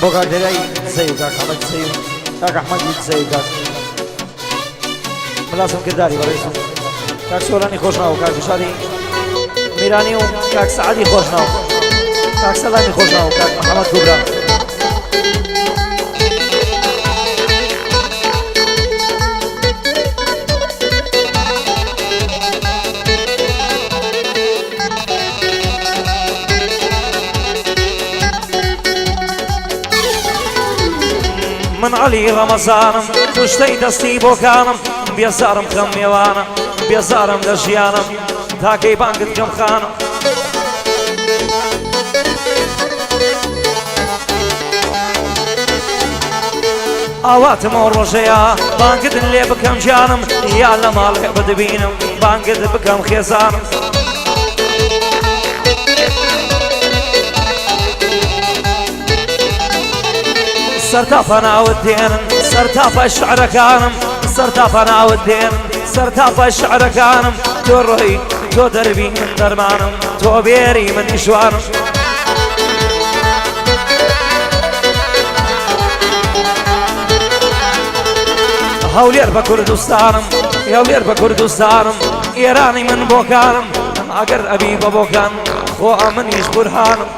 بۆ دەرای زەی کاک حەمەد زەی کاک ئەحمەدی زەی کاک ملاسم کردداری بەڕێزم کاک سۆرانی خۆشناو کاک بشاری میرانی و کاک سەعادی خۆشناو کاک سەلامی خۆشناو کاک محەممەد کوبرا من علی ڕەمەزانم کوشتەی دەستی بۆکانم بێزارم کەم میێوانە بێزارم لە ژیانم تاکەی بانگت کەم خانم ئاواتمەوە ڕۆژەیە بانگتن لێ بکەم گیانم یا لە ماڵێ بەدبینم بانگت بکەم خێزانم سەرتاپە ناوت دێنن سەرتاپە شعرەکانم سەرتاپە ناوت دێنن سەرتاپە شعرەکانم تۆ ڕۆی تۆ دەربی من دەرمانم تۆ بێری من نیشوانم هەولێر بە کوردستانم هەولێر بە کوردستانم ئێرانی من بۆکانم ئەگەر ئەبی بە بۆکان خۆ ئەمنیش بورهانم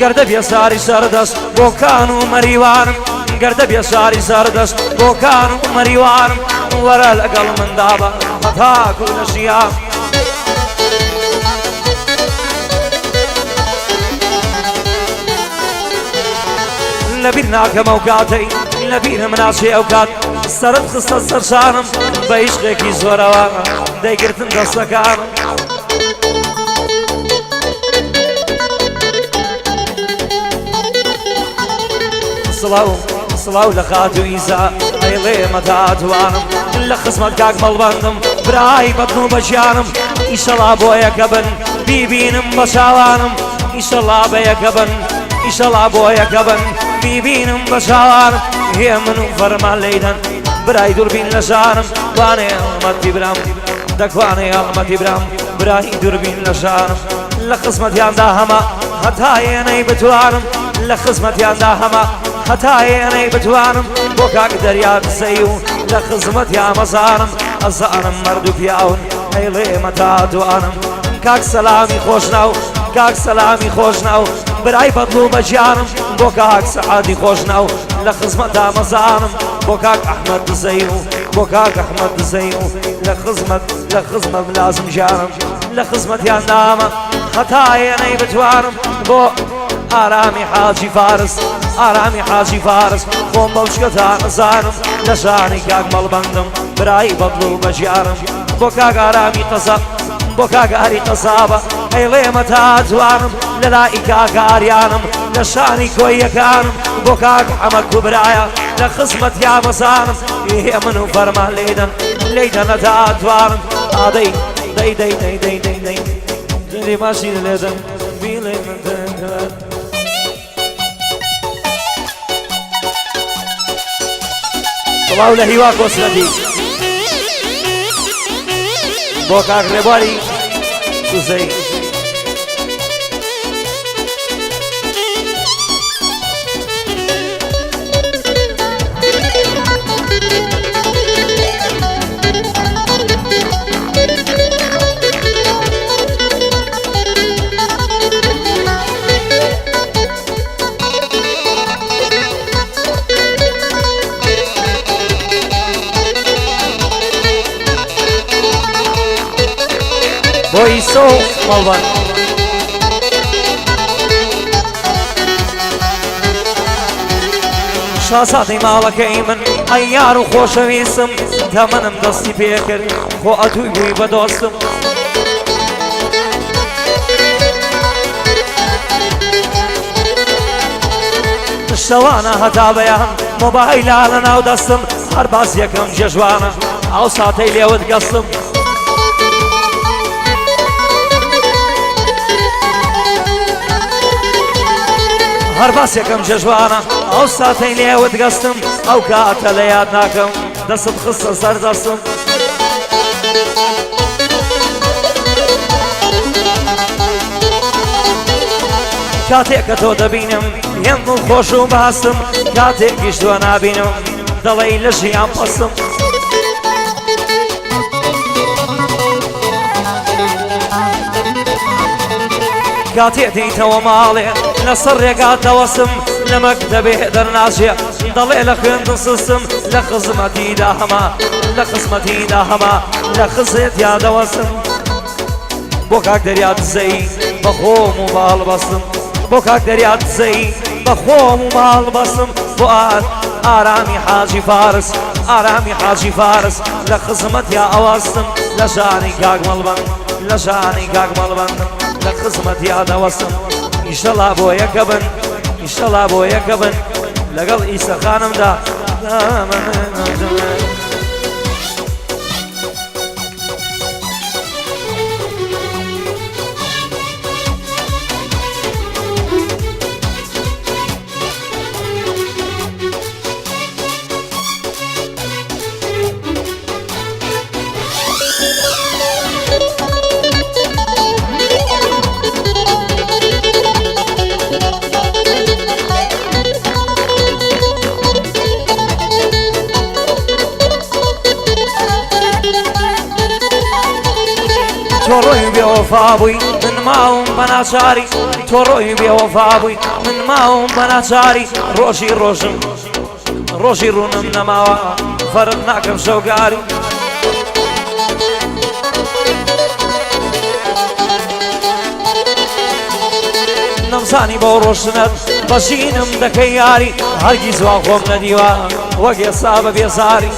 گەردە بێساری سەردەست بۆکان و مەریوانم گەردە بێساری سەردەست بۆکان و مەریوانم وەرە لەگەڵ مندا بە هەتاکو لە ژیان لەبیر ناکەم ئەو کاتەی لەبیرم ناچێ ئەو کات سەرت خستە سەرشانم بە عیشقێکی زۆرەوانە دەیگرتن دەستەکانم سڵاو لە خات و ئیزا ئەیڵێ مەتاتوانم لە خزمەت کاک مەڵبەندم برای بەدن و بەژیانم ئیشەڵا بۆ یەکە بن بیبینم بە چاوانم ئیشەڵا بە یەکە بن ئیشەڵا بۆ یەکە بن بیبینم بە چاوانم هێ من و فەرمان لەیدەن برای دووربین لە ژانم وانێ ئەڵمەتی برام دەکوانێ ئەڵمەتی برام برای دووربین لە ژانم لە خزمەتیاندا هەمە هەتا ئێنەی بتوانم لە خزمەتیاندا هەمە هەتا ئێنەی بتوانم بۆ کاک دەریا دسەی و لە خزمەتیا مەزانم ئەزانم مەرد و پیاون ئەیڵێ مەتاتوانم کاک سەلامی خۆشناو کاک سەلامی خۆشناو برای بەدڵ و بەجیانم بۆ کاک سەعادی خۆشناو لە خزمەتدا مەزانم بۆ کاک ئەحمەد دزەی و بۆ کاک ئەحمەد دزەی و لە خزمەت لازم ژیانم لە خزمەتیاندا هەمە هەتا ئێنەی بتوانم بۆ ئارامی حاجی فارس ئارامی حاجی فارس خۆم بەو شکەتا نەزانم لە شانی کاک مەڵبەندم برای بەدڵ و بەجیانم بۆ کاک ئارامی قەزە بۆ کاگاری قەزابە ئەیڵێ مەتاتوانم لە لای کاگاریانم لە شانی کۆیەکانم بۆ کاک ئەمە کوبرایە لە خزمەتیا مەزانم هێ من و فەرمان لەیدەن نەتاتوانم ئادەی دەی دەی دەی دەی دەی دەی دەی ماشی لێدەم بیڵێ من سڵاو لە هیوا کۆسرەتی بۆ کاک ڕێبواری سوزەی بۆی سۆ مەڵبەند شاسادەی ماڵەکەی من ئەی یار و خۆشەویستم تەمەنم دەستی پێکرد خۆ ئەتووی بووی بە دۆستم شەوانە هەتا بەیان مۆبایلا لە ناو دەستم هەر باس یەکەم جێژوانە ئەو ساتەی لێوت گەستم هەر باس یەکەم جێژوانە ئەو ساتەی لێوت گەستم ئەو کاتە لە یاد ناکەم دەست خستە سەر دەستم کاتێک کە تۆ دەبینم هێن دڵخۆش و باسم کاتێکیش تۆ نابینم دەڵێی لە ژیان پەسم کاتێ دەیتەوە ماڵێ لەسەر ڕێگات دەوەسم لە مەکتەبێ دەرناژێ دەڵێ لە خوێندن سستم لە خزمەتیدا هەما لە قسمەتیدا هەما لە خزێت یادەوەسم بۆ کاک دەریات دزەی بە خۆم و ماڵ بەستم بۆ کاک دەریات دزەی بە خۆم و ماڵ بەستم بۆ ئارامی حاجی فارس ئارامی حاجی فارس لە خزمەت یا ئەوەستم لە ژانی کاک مەڵبەند لە ژانی کاک مەڵبەندم لە خزمەت یادەوەستم ئیشەڵا بۆ یەکە بن ئیشەڵا بۆ یەکە بن لەگەڵ ئیسەخانمدا تۆ ڕۆی بێوەفا بووی من ماوم بە ناچاری تۆ ڕۆی بێوەفا بووی من ماوم بە ناچاری ڕۆژی ڕۆژم ڕۆژی ڕوونم نەماوە فەرق ناکەم شەوگاری نەمزانی بۆ ڕۆشنت بەژینم دەکەی یاری هەرگیز وا خۆم نەدیوە وەک ئێستا بە بێزاری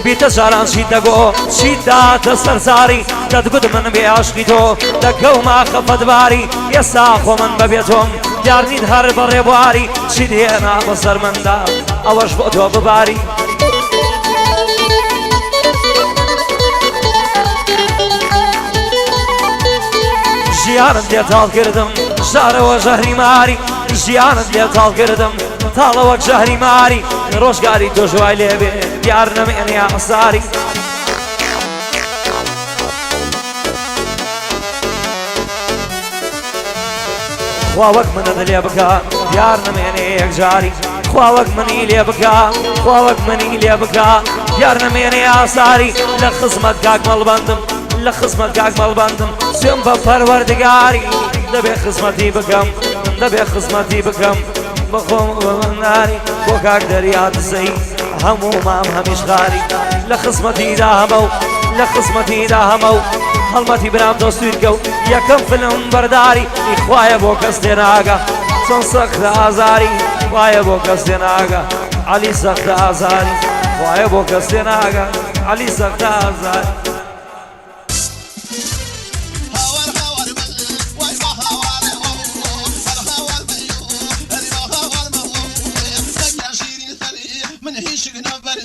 بیتە جاران چیت دەگۆ چیت داتە سەرزاری دەتگوت من بێ عاشقی تۆ دەکەومە خەفەتباری ئێستا خۆ من بەبێ تۆم یارنیت هەر بە ڕێبواری چی دێنا بە سەر مندا ئەوەش بۆ تۆ بباری ژیانت لێتاڵ کردم ژارەوە ژەهری ماری ژیانت لێتاڵ کردم تاڵە وەک ژەهری ماری ڕۆژگاری تۆ ژوای لێبێ دیار نەمێنێ ئەساری خوا وەک منت لێ بکە دیار نەمێنێ یەکجاری خوا وەک منی لێ بکە خوا وەک منی لێ بکە دیار نەمێنێ ئاساری لە خزمەت کاک مەڵبەندم لە خزمەت کاک مەڵبەندم سوێن بە پەروەردگاری دەبێ خزمەتی بکەم دەبێ خزمەتی بکەم بخۆم بەمەناری بۆ کاک دەریات دزەی هەموو مام هەمیش غاری لە خزمەتیدا هەمە و لە خزمەتیدا هەمە و هەڵمەتی برام دۆستویتکە و یەکەم فلم بەرداری خوایە بۆ کەس تێناگە چۆن سەختە ئازاری خوایە بۆ کەس تێناگە عەلی سەختە ئازاری خوایە بۆ کەس تێناگە عەلی سەختە ئازاری من هيش قنبر